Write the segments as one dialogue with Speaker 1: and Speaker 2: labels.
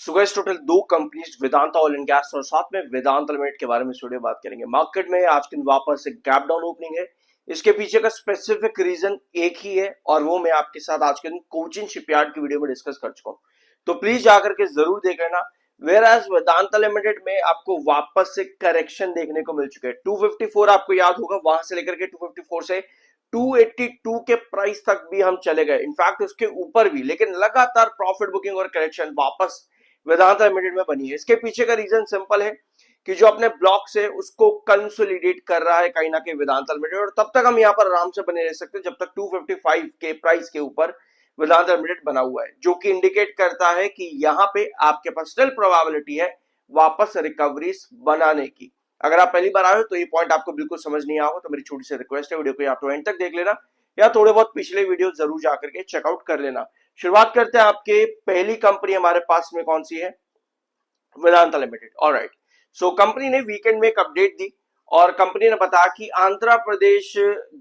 Speaker 1: So guys total दो companies Vedanta oil and gas और साथ में वेदांता लिमिटेड के बारे में वीडियो बात करेंगे। मार्केट में आज के दिन वापस एक गैप डाउन ओपनिंग है। इसके पीछे का स्पेसिफिक रीजन एक ही है और वो मैं आपके साथ आज के दिन कोचिन शिपयार्ड की वीडियो में डिस्कस कर चुका हूँ, तो प्लीज जाकर के जरूर देख लेना। वेयर एज वेदांता लिमिटेड में आपको वापस से करेक्शन देखने को मिल चुके हैं। 254 आपको याद होगा, वहां से लेकर के 254 से 282 के प्राइस तक भी हम चले गए, इनफैक्ट उसके ऊपर भी, लेकिन लगातार प्रॉफिट बुकिंग और करेक्शन वापस वेदांता लिमिटेड में बनी है। इसके पीछे का रीजन सिंपल है कि जो अपने ब्लॉक से उसको कंसोलिडेट कर रहा है कहीं ना कहीं वेदांता लिमिटेड, और तब तक हम यहाँ पर आराम से बने रह सकते हैं जब तक 255 के प्राइस के ऊपर वेदांता लिमिटेड बना हुआ है, जो कि इंडिकेट करता है कि यहाँ पे आपके पास स्टिल प्रोबेबिलिटी है वापस रिकवरीज बनाने की। अगर आप पहली बार आए हो तो ये पॉइंट आपको बिल्कुल समझ नहीं आया तो मेरी छोटी सी रिक्वेस्ट है, वीडियो को या तो एंड तक देख लेना या थोड़े बहुत पिछले वीडियो जरूर जाकर के चेकआउट कर लेना। शुरुआत करते हैं। आपके पहली कंपनी हमारे पास में कौन सी है? Vedanta limited. Alright, so company ने वीकेंड में एक अपडेट दी और कंपनी ने बताया कि आंध्र प्रदेश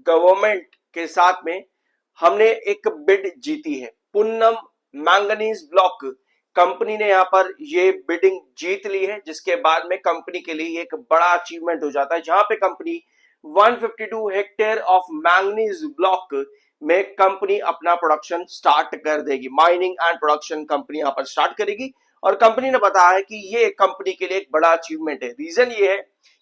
Speaker 1: गवर्नमेंट के साथ में हमने एक बिड जीती है, पुन्नम मैंगनीज ब्लॉक। कंपनी ने यहां पर ये बिडिंग जीत ली है, जिसके बाद में कंपनी के लिए एक बड़ा अचीवमेंट हो जाता है, जहां पे company 152 hectare of manganese block में कंपनी अपना प्रोडक्शन स्टार्ट कर देगी। माइनिंग एंड प्रोडक्शन कंपनी यहां पर स्टार्ट करेगी और कंपनी ने बताया है कि ये कंपनी के लिए एक बड़ा अचीवमेंट है। रीजन ये है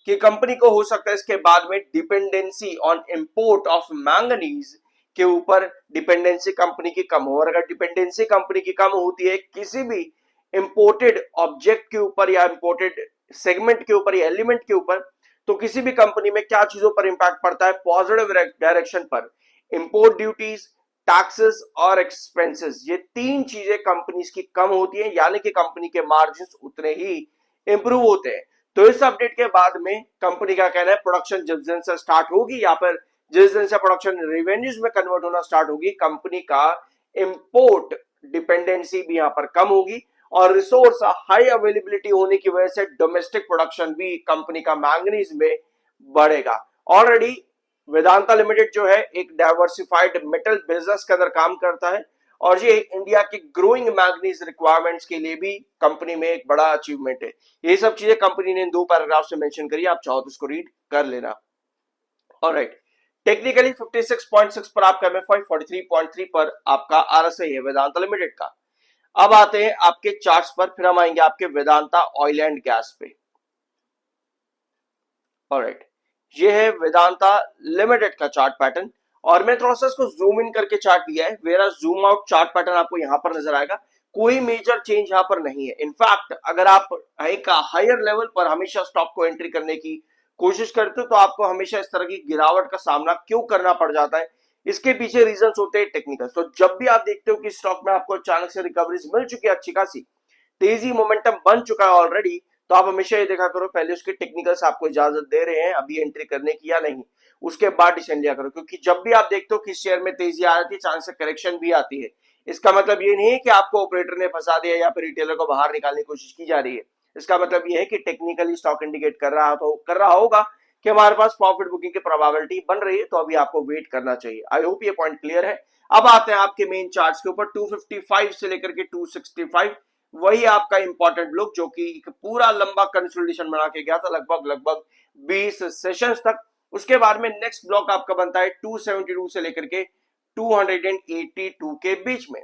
Speaker 1: कि कंपनी को हो सकता है इसके बाद में dependency on import of manganese के ऊपर डिपेंडेंसी कंपनी की कम हो, और अगर डिपेंडेंसी कंपनी की कम होती है किसी भी इंपोर्टेड ऑब्जेक्ट के ऊपर या इंपोर्टेड सेगमेंट के ऊपर या एलिमेंट के ऊपर, तो किसी भी कंपनी में क्या चीजों पर इंपैक्ट पड़ता है? पॉजिटिव डायरेक्शन पर। इंपोर्ट ड्यूटीज, टैक्सेस और एक्सपेंसेस, ये तीन चीजें कंपनीज की कम होती है, यानी कि कंपनी के मार्जिन्स उतने ही इंप्रूव होते हैं। तो इस अपडेट के बाद में कंपनी का कहना है प्रोडक्शन जिस दिन से स्टार्ट होगी या फिर जिस दिन से प्रोडक्शन रेवेन्यूज में कन्वर्ट होना स्टार्ट होगी, कंपनी का इंपोर्ट डिपेंडेंसी भी यहां पर कम होगी और रिसोर्स हाई अवेलेबिलिटी होने की वजह से डोमेस्टिक प्रोडक्शन भी कंपनी का मैंगनीज में बढ़ेगा। ऑलरेडी वेदांता लिमिटेड जो है एक डाइवर्सिफाइड मेटल बिजनेस के अंदर काम करता है और ये इंडिया के ग्रोइंग मैंगनीज रिक्वायरमेंट्स के लिए भी कंपनी में एक बड़ा अचीवमेंट है। ये सब चीजें कंपनी ने दो पैराग्राफ से मेंशन करी, आप चाहो तो इसको रीड कर लेना। ऑलराइट, टेक्निकली 56.6 पर आपका एमएफआई, 43.3 पर आपका आरएसआई है वेदांता लिमिटेड का। अब आते हैं आपके चार्ट्स पर, फिर हम आएंगे आपके वेदांता ऑयल एंड गैस पे। ऑलराइट, ये है वेदांता लिमिटेड का चार्ट पैटर्न और मैं थोड़ा सा इसको जूम इन करके चार्ट लिया है, vera zoom out chart pattern आपको यहां पर नजर आएगा। कोई मेजर चेंज यहां पर नहीं है। इनफैक्ट अगर आप एक हायर लेवल पर हमेशा स्टॉक को एंट्री करने की कोशिश करते हो तो आपको हमेशा इस तरह की गिरावट का सामना क्यों करना पड़ जाता है? इसके पीछे रीजन होते हैं टेक्निकल। तो जब भी आप देखते हो कि स्टॉक में आपको अचानक से रिकवरीज मिल चुकी है, अच्छी खासी तेजी मोमेंटम बन चुका है ऑलरेडी, तो आप हमेशा ये देखा करो पहले उसके टेक्निकल्स आपको इजाजत दे रहे हैं अभी एंट्री करने की या नहीं, उसके बाद डिसीजन लिया करो। क्योंकि जब भी आप देखते हो कि शेयर में तेजी आ जाती है, चांस से करेक्शन भी आती है, इसका मतलब ये नहीं है कि आपको ऑपरेटर ने फंसा दिया या फिर रिटेलर को बाहर निकालने की कोशिश की जा रही है। इसका मतलब ये है कि टेक्निकली स्टॉक इंडिकेट कर रहा होगा कि हमारे पास प्रॉफिट बुकिंग की प्रोबेबिलिटी बन रही है, तो अभी आपको वेट करना चाहिए। आई होप ये पॉइंट क्लियर है। अब आते हैं आपके मेन चार्ट्स के ऊपर। 255 से लेकर के 265 वही आपका इंपॉर्टेंट ब्लॉक जो कि एक पूरा लंबा कंसोलिडेशन बना के गया था लगभग 20 सेशंस तक। उसके बाद में नेक्स्ट ब्लॉक आपका बनता है 272 से लेकर के 282 के बीच में।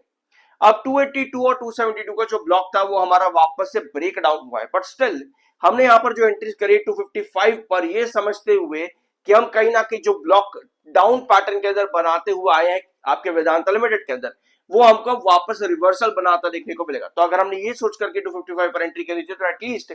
Speaker 1: अब 282 और 272 का जो ब्लॉक था वो हमारा वापस से ब्रेक डाउन हुआ है, बट स्टिल हमने यहां पर जो एंट्रीज करी 255 पर, ये समझते हुए कि हम कहीं ना कहीं जो ब्लॉक डाउन पैटर्न के अंदर बनाते हुए आए हैं आपके वेदांता लिमिटेड के अंदर, वो हमको वापस रिवर्सल बनाता देखने को मिलेगा। तो अगर हमने ये सोच करके 255 पर एंट्री करी थी तो एटलीस्ट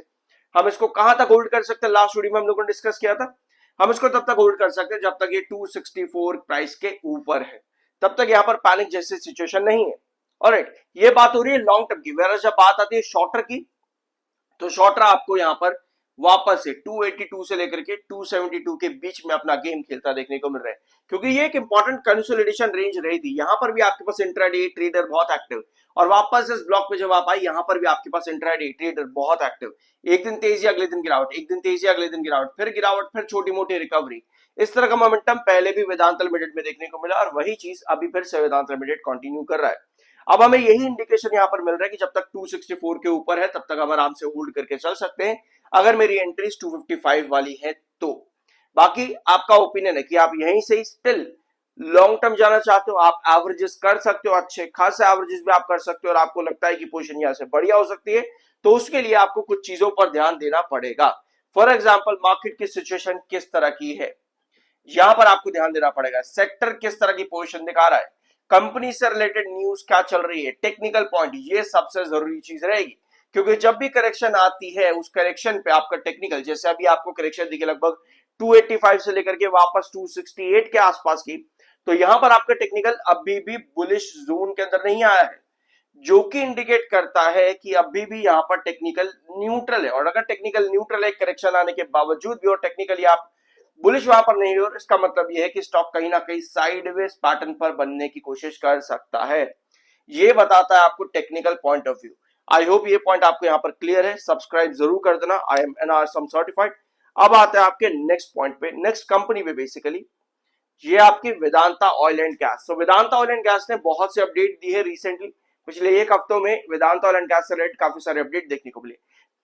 Speaker 1: हम इसको कहां तक होल्ड कर सकते हैं? लास्ट वीडियो में हम लोगों ने डिस्कस किया था, हम इसको तब तक होल्ड कर सकते हैं जब तक ये 264 प्राइस के ऊपर है, तब तक यहां पर पैनिक जैसी सिचुएशन नहीं है। ऑलराइट, ये बात हो रही है लॉन्ग टर्म की। वेयर जब बात आती है शॉर्टर की, तो शॉर्टर आपको यहां पर वापस से 282 से लेकर के 272 के बीच में अपना गेम खेलता देखने को मिल रहा है, क्योंकि ये एक इंपॉर्टेंट कंसोलिडेशन रेंज रही थी। यहां पर भी आपके पास इंट्राडे ट्रेडर बहुत एक्टिव, और वापस इस ब्लॉक पे जब आप आई यहां पर भी आपके पास इंट्राडे ट्रेडर बहुत एक्टिव। एक दिन तेजी, अगले दिन गिरावट, एक दिन तेजी, अगले दिन गिरावट, फिर छोटी मोटी रिकवरी। इस तरह का मोमेंटम पहले भी वेदांता लिमिटेड में देखने को मिला और वही चीज अभी फिर से वेदांता लिमिटेड कंटिन्यू कर रहा है। अब हमें यही इंडिकेशन यहां पर मिल रहा है कि जब तक 264 के ऊपर है तब तक हम आराम से होल्ड करके चल सकते हैं, अगर मेरी एंट्रीज 255 वाली है तो। बाकी आपका ओपिनियन है कि आप यहीं से स्टिल लॉन्ग टर्म जाना चाहते हो, आप एवरेजेस कर सकते हो, अच्छे खासे एवरेजेस भी आप कर सकते हो, और आपको लगता है कि पोजीशन यहां से बढ़िया हो सकती है, तो उसके लिए आपको कुछ चीजों पर ध्यान देना पड़ेगा। फॉर एग्जाम्पल मार्केट की सिचुएशन किस तरह की है, यहां पर आपको ध्यान देना पड़ेगा। सेक्टर किस तरह की पोजीशन दिखा रहा है, कंपनी से रिलेटेड न्यूज क्या चल रही है, टेक्निकल पॉइंट, ये सबसे जरूरी चीज रहेगी। क्योंकि जब भी करेक्शन आती है उस करेक्शन पे आपका टेक्निकल, जैसे अभी आपको करेक्शन दिखे लगभग 285 से लेकर के वापस 268 के आसपास की, तो यहां पर आपका टेक्निकल अभी भी बुलिश जोन के अंदर नहीं आया है, जो कि इंडिकेट करता है कि अभी भी यहां पर टेक्निकल न्यूट्रल है। और अगर टेक्निकल न्यूट्रल है करेक्शन आने के बावजूद भी, और टेक्निकली आप बुलिश वहां पर नहीं हो, इसका मतलब यह है कि स्टॉक कहीं ना कहीं साइडवेज पैटर्न पर बनने की कोशिश कर सकता है। ये बताता है आपको technical point of view. I hope ये पॉइंट आपको यहां पर क्लियर है। सब्सक्राइब जरूर कर देना, आई एम एनआरएसएम सर्टिफाइड। अब आते हैं आपके नेक्स्ट पॉइंट पे, नेक्स्ट कंपनी पे। बेसिकली ये आपकी वेदांता ऑयल एंड गैस। तो वेदांता ऑयल एंड गैस ने बहुत से अपडेट दी है रिसेंटली, पिछले एक हफ्तों में वेदांता ऑयल एंड गैस से रिलेटेड काफी सारे अपडेट देखने को मिले।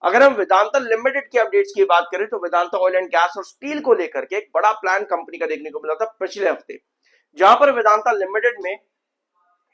Speaker 1: अगर हम वेदांता लिमिटेड की अपडेट्स की बात करें तो वेदांता ऑयल एंड गैस और स्टील को लेकर के एक बड़ा प्लान कंपनी का देखने को मिला था पिछले हफ्ते, जहां पर वेदांता लिमिटेड में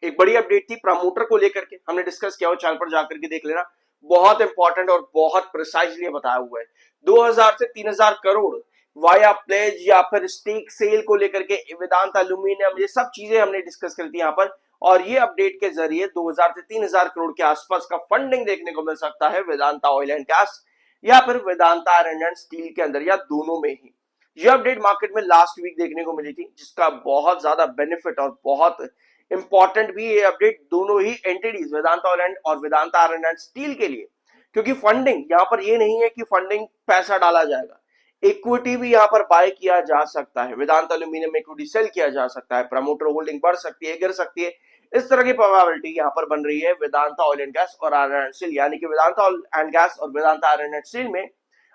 Speaker 1: एक बड़ी अपडेट थी प्रमोटर को लेकर के। हमने डिस्कस किया, चैनल पर जाकर के देख लेना, बहुत इंपॉर्टेंट और बहुत प्रिसाइजली बताया हुआ है। 2000 से 3000 करोड़ वाया प्लेज या फिर स्टेक सेल को लेकर के वेदांता एल्यूमिनियम, ये सब चीजें हमने डिस्कस कर दी यहां पर। और ये अपडेट के जरिए 2000 से 3000 करोड़ के आसपास का फंडिंग देखने को मिल सकता है वेदांता ऑयल एंड गैस या फिर वेदांता आयरन एंड स्टील के अंदर, या दोनों में ही। ये अपडेट मार्केट में लास्ट वीक देखने को मिली थी, जिसका बहुत ज्यादा बेनिफिट और बहुत इंपॉर्टेंट भी ये अपडेट दोनों ही एंटिटीज वेदांता ऑयल और वेदांता आयरन एंड स्टील के लिए। क्योंकि फंडिंग यहां पर ये नहीं है कि फंडिंग पैसा डाला जाएगा, इक्विटी भी यहां पर बाय किया जा सकता है, वेदांता एल्यूमिनियम इक्विटी सेल किया जा सकता है, प्रमोटर होल्डिंग बढ़ सकती है, गिर सकती है। इस तरह की प्रोबेबिलिटी यहां पर बन रही है वेदांता ऑयल एंड गैस और आयरन एंड स्टील, यानी कि वेदांता ऑयल एंड गैस और वेदांता आयरन एंड स्टील में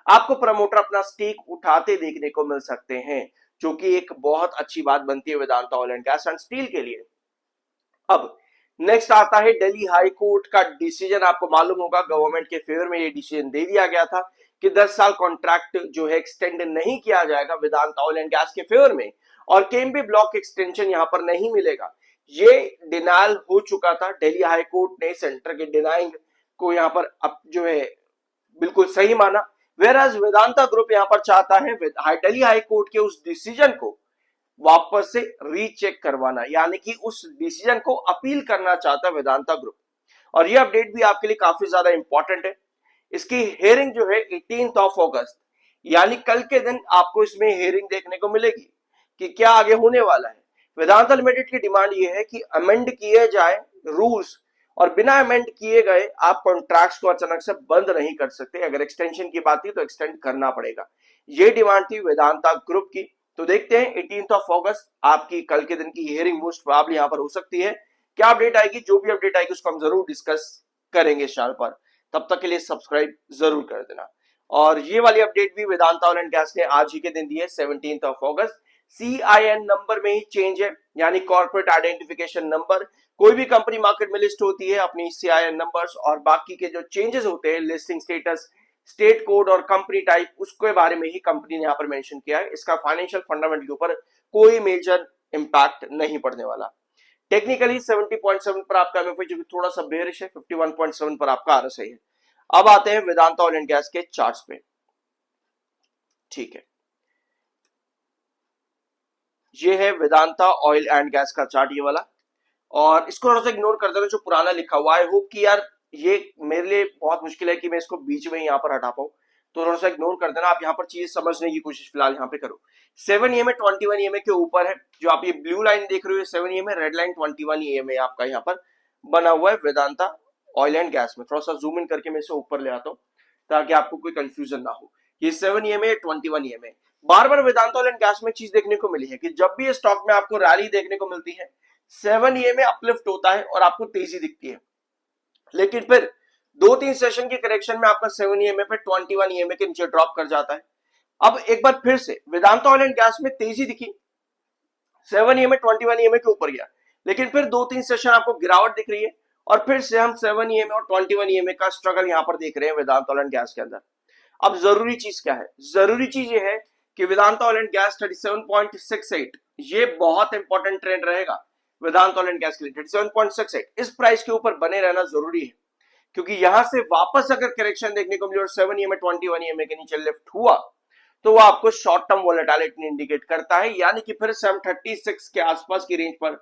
Speaker 1: आपको प्रमोटर अपना स्टेक उठाते देखने को मिल सकते हैं, जो कि एक बहुत अच्छी बात बनती है Vedanta oil and gas and steel के लिए। अब नेक्स्ट आता है दिल्ली हाई कोर्ट का डिसीजन। आपको मालूम होगा गवर्नमेंट के फेवर में ये डिसीजन दे दिया गया था कि 10 साल कॉन्ट्रैक्ट जो है एक्सटेंड नहीं किया जाएगा वेदांता ऑयल एंड गैस के फेवर में, और केएमपी ब्लॉक एक्सटेंशन यहां पर नहीं मिलेगा। ये डिनायल हो चुका था, दिल्ली हाई कोर्ट ने सेंटर के डिनाइंग को यहां पर अब जो है बिल्कुल सही माना। वेराज वेदांता ग्रुप यहां पर चाहता है दिल्ली हाई कोर्ट के उस डिसीजन को वापस से रीचेक करवाना, यानी कि उस डिसीजन को अपील करना चाहता है वेदांता ग्रुप। और ये अपडेट भी आपके लिए काफी ज्यादा इंपॉर्टेंट है। इसकी हेयरिंग जो है 18 अगस्त, यानी कल के दिन आपको इसमें हेयरिंग देखने को मिलेगी कि क्या आगे होने वाला है। वेदांता लिमिटेड की डिमांड ये है कि अमेंड किए जाए रूल्स, और बिना अमेंड किए गए आप कॉन्ट्रैक्ट्स को अचानक से बंद नहीं कर सकते। अगर एक्सटेंशन की बात थी तो एक्सटेंड करना पड़ेगा, ये डिमांड थी वेदांता ग्रुप की। तो देखते हैं 18 अगस्त आपकी कल के दिन की हियरिंग मोस्ट प्रोबेबली यहां पर हो सकती है। क्या अपडेट आएगी, जो भी अपडेट आएगी उसको हम जरूर डिस्कस करेंगे चैनल पर। तब तक के लिए सब्सक्राइब जरूर कर देना। और ये वाली अपडेट भी वेदांता ऑयल एंड गैस ने आज ही के दिन दी है 17 अगस्त। CIN नंबर में ही चेंज है, यानी कॉर्पोरेट आइडेंटिफिकेशन नंबर। कोई भी कंपनी मार्केट में लिस्ट होती है, अपनी CIN नंबर्स और बाकी के जो चेंजेस होते हैं, लिस्टिंग स्टेटस, स्टेट कोड और कंपनी टाइप, उसके बारे में ही कंपनी ने यहां पर मेंशन किया है। इसका फाइनेंशियल फंडामेंटल के ऊपर कोई मेजर इंपैक्ट नहीं पड़ने वाला। टेक्निकली 70.7 पर आपका एमएफआई जो कि थोड़ा सा बेरिश है, 51.7 पर आपका RSI है। अब आते हैं वेदांता ऑयल एंड गैस के चार्ट्स पे। ठीक है, ये है वेदांता ऑयल एंड गैस का चार्ट, ये वाला। और इसको थोड़ा सा इग्नोर कर देना जो पुराना लिखा हुआ है। आई होप कि यार ये मेरे लिए बहुत मुश्किल है कि मैं इसको बीच में यहाँ पर हटा पाऊं, तो थोड़ा सा इग्नोर कर देना। आप यहाँ पर चीज समझने की कोशिश फिलहाल यहाँ पे करो। 7 EMA 21 EMA के ऊपर है, जो आप ये ब्लू लाइन देख रहे हो 7 EMA, रेड लाइन 21 EMA आपका यहाँ पर बना हुआ है वेदांता ऑयल एंड गैस में। थोड़ा सा जूम इन करके मैं इसे ऊपर ले आता हूँ ताकि आपको कोई कंफ्यूजन ना हो। ये 7 EMA 21 EMA। Bar bar Vedanta oil and gas में चीज देखने को मिली है कि जब भी ये स्टॉक में आपको रैली देखने को मिलती है, 7 EMA अपलिफ्ट होता है और आपको तेजी दिखती है, लेकिन फिर 2-3 सेशन के करेक्शन में आपका 7 EMA पे 21 EMA के नीचे ड्रॉप कर जाता है। अब एक बार फिर से वेदांता ऑयल एंड गैस में तेजी दिखी, 7 EMA 21 EMA के ऊपर गया, लेकिन फिर 2-3 सेशन आपको गिरावट दिख रही है और फिर से हम 7 EMA और 21 EMA का स्ट्रगल यहां पर देख रहे हैं वेदांता ऑयल एंड गैस के अंदर। अब जरूरी चीज क्या है? जरूरी चीज ये है कि वेदांता ऑयल एंड गैस 37.68 ये बहुत इंपॉर्टेंट ट्रेंड रहेगा वेदांता ऑयल एंड गैस के लिए। 37.68 इस प्राइस के ऊपर बने रहना जरूरी है, क्योंकि यहां से वापस अगर करेक्शन देखने को मिले और 7 EMA 21 EMA के नीचे लिफ्ट हुआ तो वो आपको शॉर्ट टर्म वोलेटिलिटी इंडिकेट करता है, यानी कि फिर से हम 36 के आसपास की रेंज पर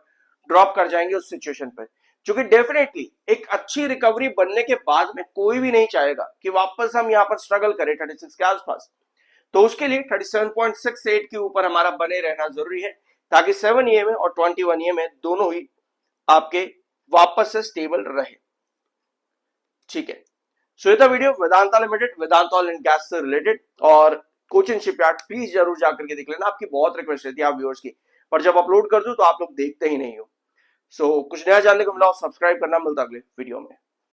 Speaker 1: ड्रॉप कर जाएंगे उस सिचुएशन पर। क्योंकि डेफिनेटली एक अच्छी रिकवरी बनने के बाद में कोई भी नहीं चाहेगा कि वापस हम यहां पर स्ट्रगल करें 36 के आसपास। तो उसके लिए 37.68 के ऊपर हमारा बने रहना जरूरी है, ताकि 7 EMA और 21 EMA दोनों ही आपके वापस से स्टेबल रहे। ठीक है, सो ये था video Vedanta limited, Vedanta oil and gas से रिलेटेड। और कोचिन शिपयार्ड प्लीज जरूर जाकर के देख लेना, आपकी बहुत रिक्वेस्ट रहती है आप व्यूअर्स की, पर जब अपलोड कर दूं तो आप लोग देखते ही नहीं हो। सो कुछ नया जानने को मिला, सब्सक्राइब करना, मिलता अगले वीडियो में।